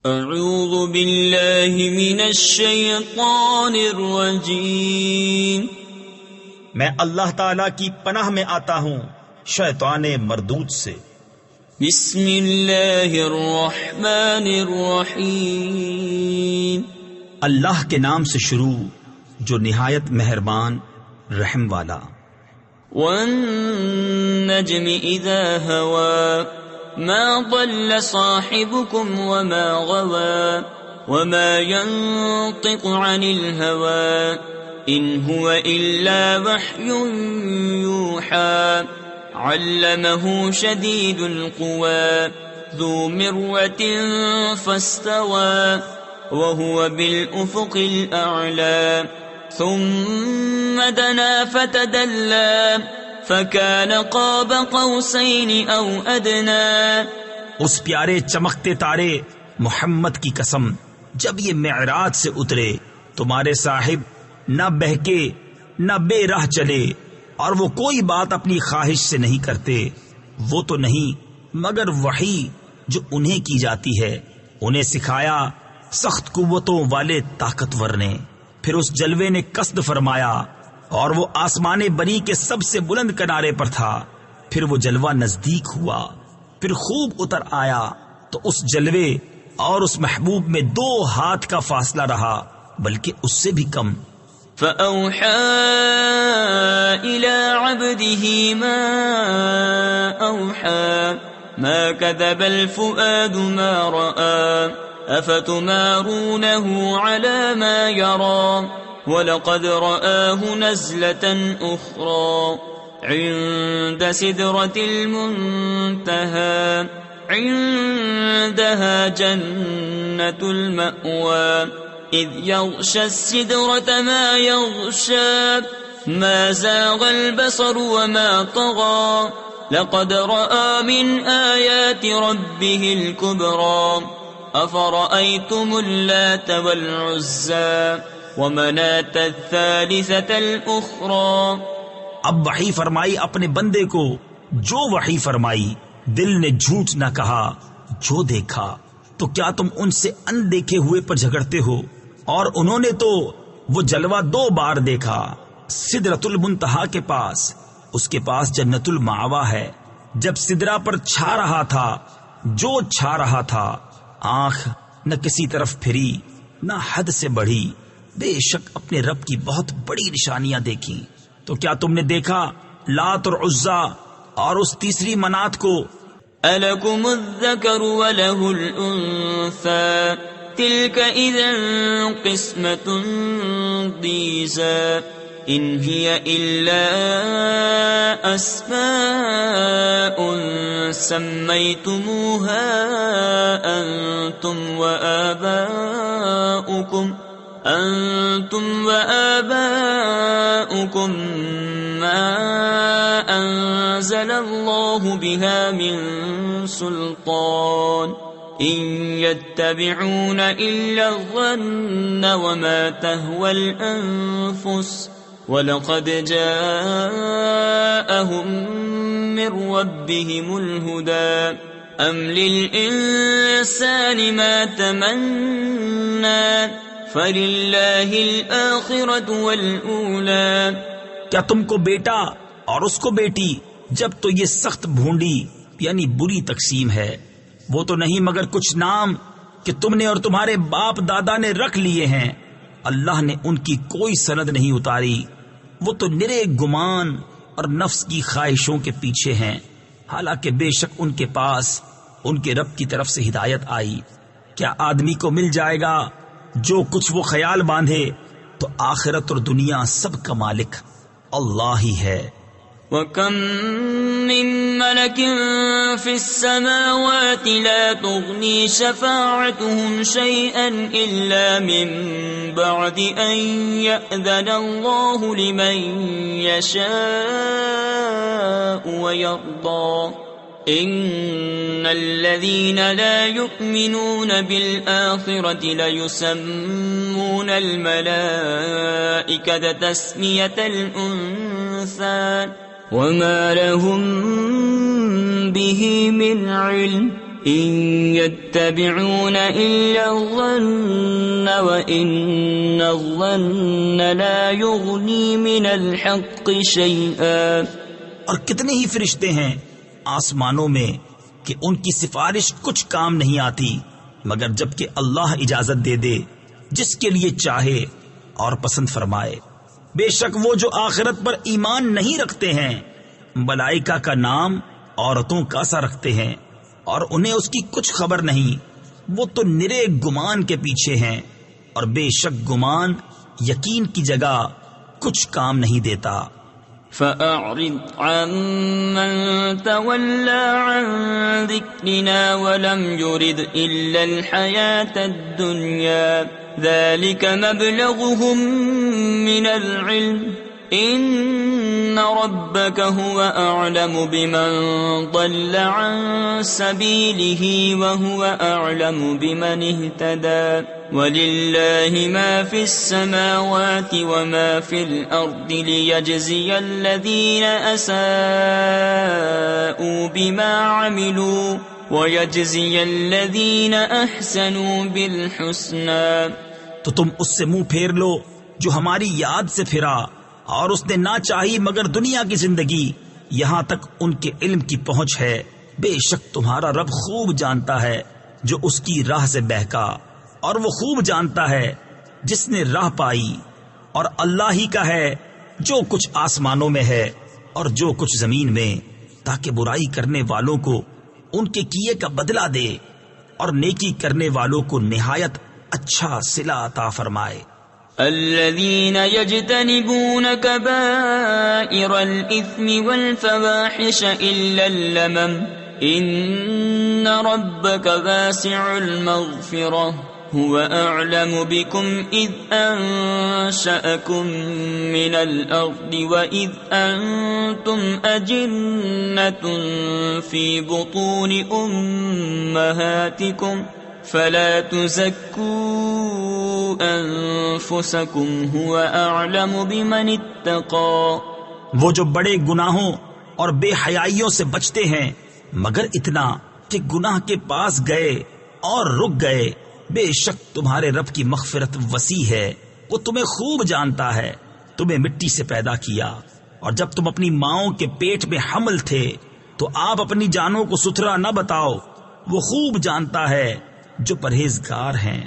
اعوذ باللہ من الشیطان الرجیم، میں اللہ تعالیٰ کی پناہ میں آتا ہوں شیطان مردود سے۔ بسم اللہ الرحمن الرحیم، اللہ کے نام سے شروع جو نہایت مہربان رحم والا۔ والنجم اذا ہوا ما ضل صاحبكم وما غوى وما ينطق عن الهوى إن هو إلا وحي يوحى علمه شديد القوى ذو مرة فاستوى وهو بالأفق الأعلى ثم دنا فتدلى فَكَانَ قَابَ قَوْسَيْنِ أَوْ أَدْنَى۔ اس پیارے چمکتے تارے محمد کی قسم، جب یہ معراج سے اترے تمہارے صاحب نہ بہکے نہ بے راہ چلے، اور وہ کوئی بات اپنی خواہش سے نہیں کرتے، وہ تو نہیں مگر وحی جو انہیں کی جاتی ہے۔ انہیں سکھایا سخت قوتوں والے طاقتور نے، پھر اس جلوے نے قصد فرمایا اور وہ آسمان بری کے سب سے بلند کنارے پر تھا۔ پھر وہ جلوہ نزدیک ہوا، پھر خوب اتر آیا تو اس جلوے اور اس محبوب میں 2 ہاتھ کا فاصلہ رہا، بلکہ اس سے بھی کم۔ فَأَوْحَى إِلَىٰ عَبْدِهِ مَا أَوْحَىٰ مَا كَذَبَ الْفُؤَادُ مَا رَأَىٰ أَفَتُمَارُونَهُ عَلَىٰ مَا يَرَىٰ وَلَقَدْ رَآهُ نَزْلَةً أُخْرَىٰ عِندَ سِدْرَةِ الْمُنتَهَىٰ عِندَهَا جَنَّةُ الْمَأْوَىٰ إِذْ يَغْشَى السِّدْرَةَ مَا يَغْشَىٰ مَا زَاغَ الْبَصَرُ وَمَا طَغَىٰ لَقَدْ رَآى مِنْ آيَاتِ رَبِّهِ الْكُبْرَىٰ أَفَرَأَيْتُمُ اللَّاتَ وَالْعُزَّىٰ وَمَنَاةَ الثَّالِثَةَ الْأُخْرَىٰ۔ اب وحی فرمائی اپنے بندے کو، جو وحی فرمائی، دل نے جھوٹ نہ کہا، جو دیکھا۔ تو کیا تم ان سے ان دیکھے ہوئے پر جھگڑتے ہو؟ اور انہوں نے تو وہ جلوہ 2 بار دیکھا، سدرۃ المنتہا کے پاس، اس کے پاس جنت المأویٰ ہے۔ جب سدرہ پر چھا رہا تھا جو چھا رہا تھا، آنکھ نہ کسی طرف پھری نہ حد سے بڑھی، بے شک اپنے رب کی بہت بڑی نشانیاں دیکھی۔ تو کیا تم نے دیکھا لات اور عزا اور اس تیسری منات کو؟ أَلَكُمُ الذَّكَرُ وَلَهُ الْأُنثَىٰ تِلْكَ إِذًا قِسْمَةٌ ضِیزَىٰ إِنْ هِیَ إِلَّا أَسْمَاءٌ سَمَّيْتُمُوهَا أَنْتُمْ وَآبَاؤُكُمْ مَا أَنزَلَ اللَّهُ بِهَا مِن سُلْطَانٍ إِن يَتَّبِعُونَ إِلَّا الظَّنَّ وَمَا تَهْوَى الْأَنفُسُ وَلَقَدْ جَاءَهُم مِّن رَّبِّهِمُ الْهُدَىٰ أَمْ لِلْإِنسَانِ مَا تَمَنَّىٰ فَلِلَّهِ الْآخِرَةُ وَالْأُولَىٰ۔ کیا تم کو بیٹا اور اس کو بیٹی، جب تو یہ سخت بھونڈی یعنی بری تقسیم ہے۔ وہ تو نہیں مگر کچھ نام کہ تم نے اور تمہارے باپ دادا نے رکھ لیے ہیں، اللہ نے ان کی کوئی سند نہیں اتاری، وہ تو نرے گمان اور نفس کی خواہشوں کے پیچھے ہیں، حالانکہ بے شک ان کے پاس ان کے رب کی طرف سے ہدایت آئی۔ کیا آدمی کو مل جائے گا جو کچھ وہ خیال باندھے؟ تو آخرت اور دنیا سب کا مالک اللہ ہی ہے۔ وَكَم مِّن مَّلَكٍ فِي السَّمَاوَاتِ لَا تُغْنِي شَفَاعَتُهُمْ شَيْئًا إِلَّا مِن بَعْدِ أَن يَأْذَنَ اللَّهُ لِمَن يَشَاءُ وَيَرْضَىٰ إِنَّ الَّذِينَ لَا يُؤْمِنُونَ بِالْآخِرَةِ لَيُسَمُّونَ الْمَلَائِكَةَ تَسْمِيَةَ الْأُنثَىٰ وَمَا لَهُم بِهِ مِنْ عِلْمٍ إن يتبعون إلا الظن وإن الظن لا يغني من الحق شيئا. اور کتنے ہی فرشتے ہیں آسمانوں میں کہ ان کی سفارش کچھ کام نہیں آتی مگر جب کہ اللہ اجازت دے دے جس کے لیے چاہے اور پسند فرمائے. بے شک وہ جو آخرت پر ایمان نہیں رکھتے ہیں ملائکہ کا نام عورتوں کا سا رکھتے ہیں اور انہیں اس کی کچھ خبر نہیں. وہ تو نرے گمان کے پیچھے ہیں اور بے شک گمان یقین کی جگہ کچھ کام نہیں دیتا. فأعرض عمن تولى عن ذكرنا ولم يرد إلا الحياة الدنيا ذلك مبلغهم من العلم إن ربك هو أعلم بمن ضل عن سبيله وهو أعلم بمن اهتدى ولله ما في السماوات وما في الأرض ليجزي الذين أساءوا بما عملوا ويجزي الذين أحسنوا بالحسنى. تو تم اس سے منہ پھیر لو جو ہماری یاد سے پھرا اور اس نے نہ چاہی مگر دنیا کی زندگی یہاں تک ان کے علم کی پہنچ ہے. بے شک تمہارا رب خوب جانتا ہے جو اس کی راہ سے بہکا اور وہ خوب جانتا ہے جس نے راہ پائی. اور اللہ ہی کا ہے جو کچھ آسمانوں میں ہے اور جو کچھ زمین میں تاکہ برائی کرنے والوں کو ان کے کیے کا بدلہ دے اور نیکی کرنے والوں کو نہایت اچھا صلہ عطا فرمائے. الذين يجتنبون كبائر الإثم والفواحش إلا اللمم إن ربك واسع المغفرة هو أعلم بكم إذ أنشأكم من الأرض وإذ أنتم أجنة في بطون أمهاتكم فلا تزكوا أنفسكم هو أعلم بمن اتقى. وہ جو بڑے گناہوں اور بے حیائیوں سے بچتے ہیں مگر اتنا کہ گناہ کے پاس گئے اور رک گئے. بے شک تمہارے رب کی مغفرت وسیع ہے. وہ تمہیں خوب جانتا ہے. تمہیں مٹی سے پیدا کیا اور جب تم اپنی ماؤں کے پیٹ میں حمل تھے تو آپ اپنی جانوں کو ستھرا نہ بتاؤ. وہ خوب جانتا ہے جو پرہیزگار ہیں.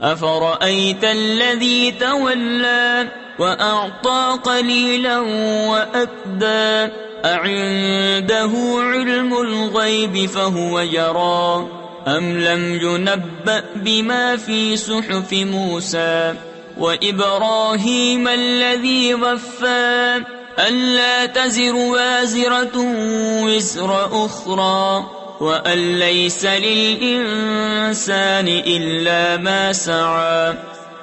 أفرأيت الذي تولى وأعطى قليلا وأكدى أعنده علم الغيب فهو يرى أم لم ينبأ بما في صحف موسى وإبراهيم الذي وفى ألا تزر وازرة وزر أخرى وَأَن لَّيْسَ لِلْإِنسَانِ إِلَّا مَا سَعَى.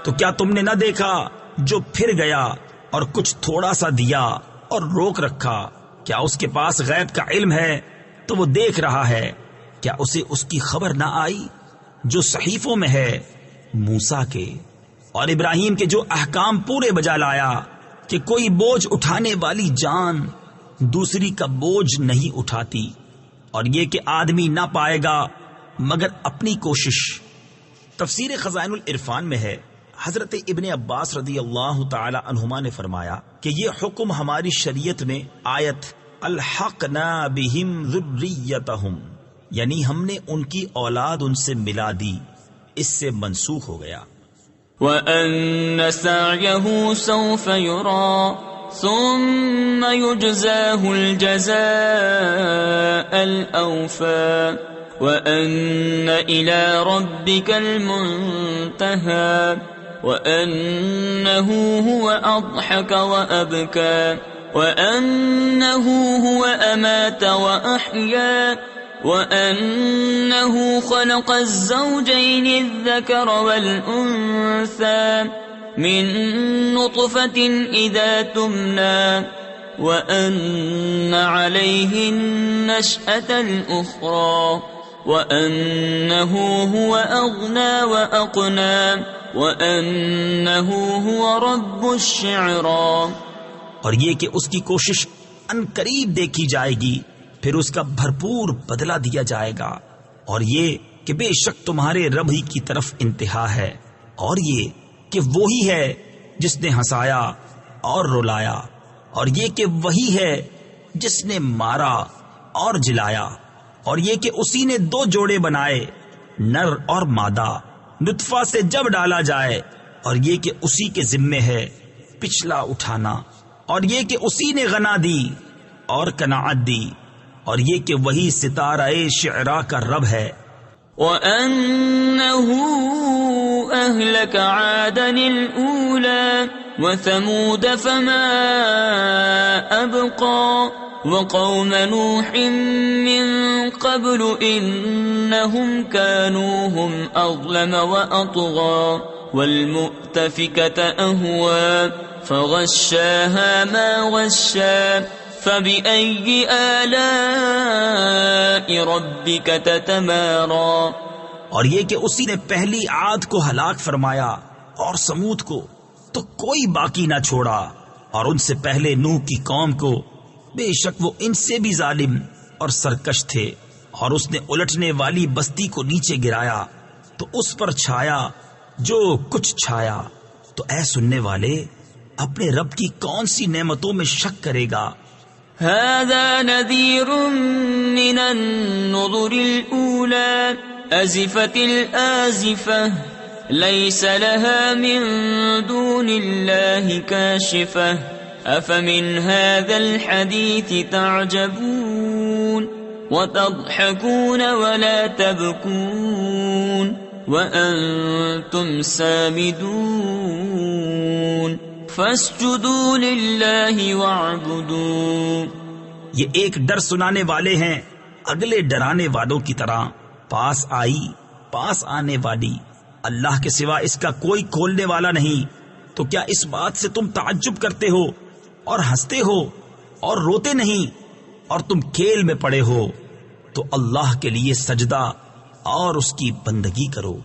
تو کیا تم نے نہ دیکھا جو پھر گیا اور کچھ تھوڑا سا دیا اور روک رکھا؟ کیا اس کے پاس غیب کا علم ہے تو وہ دیکھ رہا ہے؟ کیا اسے اس کی خبر نہ آئی جو صحیفوں میں ہے موسیٰ کے اور ابراہیم کے جو احکام پورے بجا لایا کہ کوئی بوجھ اٹھانے والی جان دوسری کا بوجھ نہیں اٹھاتی اور یہ کہ آدمی نہ پائے گا مگر اپنی کوشش. تفسیر خزائن العرفان میں ہے حضرت ابن عباس رضی اللہ تعالی عنہما نے فرمایا کہ یہ حکم ہماری شریعت میں آیت الحقنا بہم ذریتہم یعنی ہم نے ان کی اولاد ان سے ملا دی اس سے منسوخ ہو گیا. وَأَنَّ سَعْيَهُ سَوْفَ يُرَى ثم يجزاه الجزاء الأوفى وأن إلى ربك المنتهى وأنه هو أضحك وأبكى وأنه هو أمات وأحيا وأنه خلق الزوجين الذكر والأنثى من نطفة إذا تمنى وأن عليه النشأة الأخرى وأنه هو أغنى وأقنى وأنه هو رب الشعرى. اور یہ کہ اس کی کوشش ان قریب دیکھی جائے گی پھر اس کا بھرپور بدلہ دیا جائے گا. اور یہ کہ بے شک تمہارے رب ہی کی طرف انتہا ہے، اور یہ کہ وہی ہے جس نے ہنسایا اور رلایا، اور یہ کہ وہی ہے جس نے مارا اور جلایا، اور یہ کہ اسی نے دو جوڑے بنائے، نر اور مادہ، نطفہ سے جب ڈالا جائے، اور یہ کہ اسی کے ذمے ہے پچھلا اٹھانا، اور یہ کہ اسی نے غنا دی اور قناعت دی، اور یہ کہ وہی ستارہ شعراء کا رب ہے۔ وَأَنَّهُ أَهْلَكَ عَادًا الْأُولَى وَثَمُودَ فَمَا أَبْقَى وَقَوْمَ نُوحٍ مِّن قَبْلُ إِنَّهُمْ كَانُوا هُمْ أَظْلَمَ وَأَطْغَى وَالْمُؤْتَفِكَةَ أَهْوَى فَغَشَّاهَا مَا غَشَّى فَبِأَيِّ آلَاءِ رَبِّكَ تَتَمَارَى۔ اور یہ کہ اسی نے پہلی عاد کو ہلاک فرمایا اور سمود کو تو کوئی باقی نہ چھوڑا، اور ان سے پہلے نوح کی قوم کو، بے شک وہ ان سے بھی ظالم اور سرکش تھے، اور اس نے الٹنے والی بستی کو نیچے گرایا تو اس پر چھایا جو کچھ چھایا۔ تو اے سننے والے، اپنے رب کی کون سی نعمتوں میں شک کرے گا؟ هذا نذير من النذر الأولى أزفت الآزفة ليس لها من دون الله كاشفة أفمن هذا الحديث تعجبون وتضحكون ولا تبكون وأنتم سامدون فاسجدوا للہ واعبدوا۔ یہ ایک ڈر سنانے والے ہیں اگلے ڈرانے والوں کی طرح، پاس آئی پاس آنے والی، اللہ کے سوا اس کا کوئی کھولنے والا نہیں۔ تو کیا اس بات سے تم تعجب کرتے ہو اور ہنستے ہو اور روتے نہیں، اور تم کھیل میں پڑے ہو؟ تو اللہ کے لیے سجدہ اور اس کی بندگی کرو۔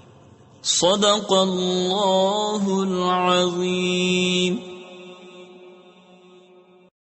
صدق اللہ العظیم۔